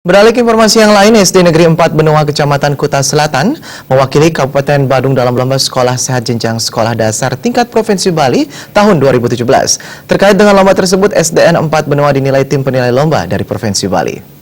Beralih ke informasi yang lain, SD Negeri 4 Benoa Kecamatan Kuta Selatan mewakili Kabupaten Badung dalam lomba sekolah sehat jenjang sekolah dasar tingkat Provinsi Bali tahun 2017. Terkait dengan lomba tersebut, SDN 4 Benoa dinilai tim penilai lomba dari Provinsi Bali.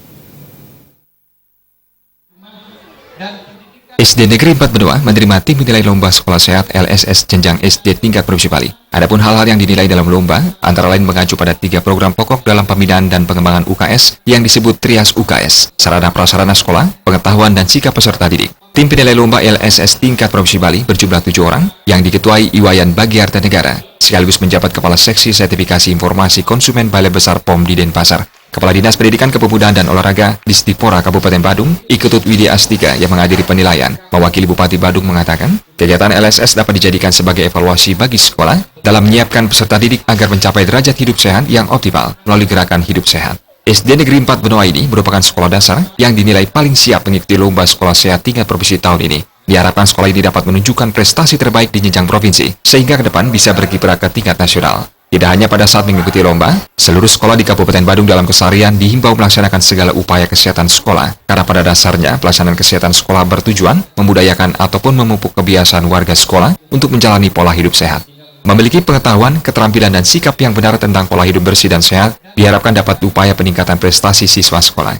SD Negeri 4 Benoa menerima tim penilai lomba sekolah sehat LSS jenjang SD tingkat Provinsi Bali. Adapun hal-hal yang dinilai dalam lomba antara lain mengacu pada 3 program pokok dalam pembinaan dan pengembangan UKS yang disebut Trias UKS, sarana prasarana sekolah, pengetahuan dan sikap peserta didik. Tim penilai lomba LSS tingkat Provinsi Bali berjumlah 7 orang yang diketuai Iwayan Bagiarta Negara, sekaligus menjabat Kepala Seksi Sertifikasi Informasi Konsumen Balai Besar POM di Denpasar. Kepala Dinas Pendidikan Kepemudaan dan Olahraga Distipora Kabupaten Badung, Iketut Widi Astika yang menghadiri penilaian, mewakili Bupati Badung mengatakan, kegiatan LSS dapat dijadikan sebagai evaluasi bagi sekolah dalam menyiapkan peserta didik agar mencapai derajat hidup sehat yang optimal melalui gerakan hidup sehat. SD Negeri 4 Benoa ini merupakan sekolah dasar yang dinilai paling siap mengikuti lomba sekolah sehat tingkat provinsi tahun ini. Diharapkan sekolah ini dapat menunjukkan prestasi terbaik di jenjang provinsi, sehingga ke depan bisa berkiprah ke tingkat nasional. Tidak hanya pada saat mengikuti lomba, seluruh sekolah di Kabupaten Badung dalam keseharian dihimbau melaksanakan segala upaya kesehatan sekolah, karena pada dasarnya pelaksanaan kesehatan sekolah bertujuan membudayakan ataupun memupuk kebiasaan warga sekolah untuk menjalani pola hidup sehat. Memiliki pengetahuan, keterampilan, dan sikap yang benar tentang pola hidup bersih dan sehat, diharapkan dapat upaya peningkatan prestasi siswa sekolah.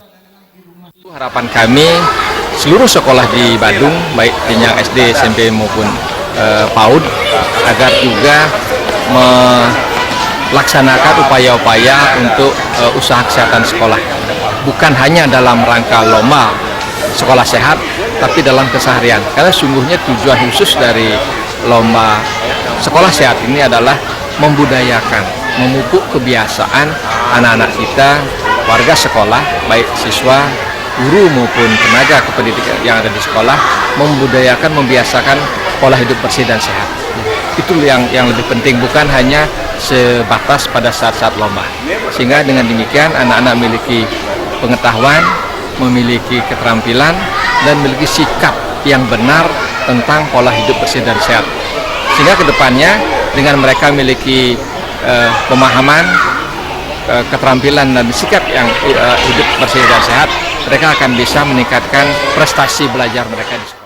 Harapan kami, seluruh sekolah di Badung, baik jenjang SD, SMP maupun PAUD, agar juga melaksanakan upaya-upaya untuk usaha kesehatan sekolah. Bukan hanya dalam rangka lomba sekolah sehat, tapi dalam keseharian. Karena sungguhnya tujuan khusus dari lomba sekolah sehat ini adalah membudayakan, memupuk kebiasaan anak-anak kita, warga sekolah, baik siswa, guru maupun tenaga kependidikan yang ada di sekolah, membudayakan, membiasakan pola hidup bersih dan sehat. Itu yang lebih penting, bukan hanya sebatas pada saat-saat lomba. Sehingga dengan demikian anak-anak memiliki pengetahuan, memiliki keterampilan, dan memiliki sikap yang benar tentang pola hidup bersih dan sehat. Sehingga kedepannya dengan mereka memiliki pemahaman, keterampilan dan sikap yang hidup bersih dan sehat, mereka akan bisa meningkatkan prestasi belajar mereka di sekolah.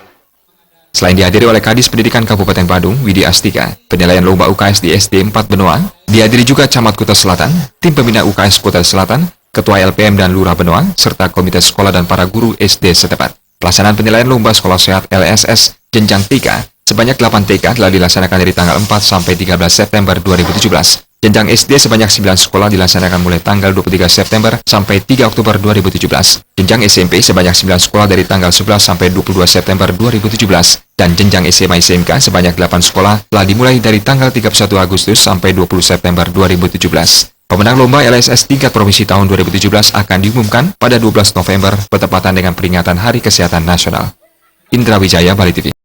Selain dihadiri oleh Kadis Pendidikan Kabupaten Badung, Widi Astika, penilaian lomba UKS di SD 4 Benoa, dihadiri juga Camat Kuta Selatan, tim pembina UKS Kuta Selatan, Ketua LPM dan Lurah Benoa, serta Komite Sekolah dan para guru SD setempat. Pelaksanaan penilaian lomba sekolah sehat LSS jenjang TK sebanyak 8 TK telah dilaksanakan dari tanggal 4 sampai 13 September 2017. Jenjang SD sebanyak 9 sekolah dilaksanakan mulai tanggal 23 September sampai 3 Oktober 2017. Jenjang SMP sebanyak 9 sekolah dari tanggal 11 sampai 22 September 2017. Dan jenjang SMA SMK sebanyak 8 sekolah telah dimulai dari tanggal 31 Agustus sampai 20 September 2017. Pemenang lomba LSS tingkat provinsi tahun 2017 akan diumumkan pada 12 November bertepatan dengan peringatan Hari Kesehatan Nasional. Indra Wijaya, Bali TV.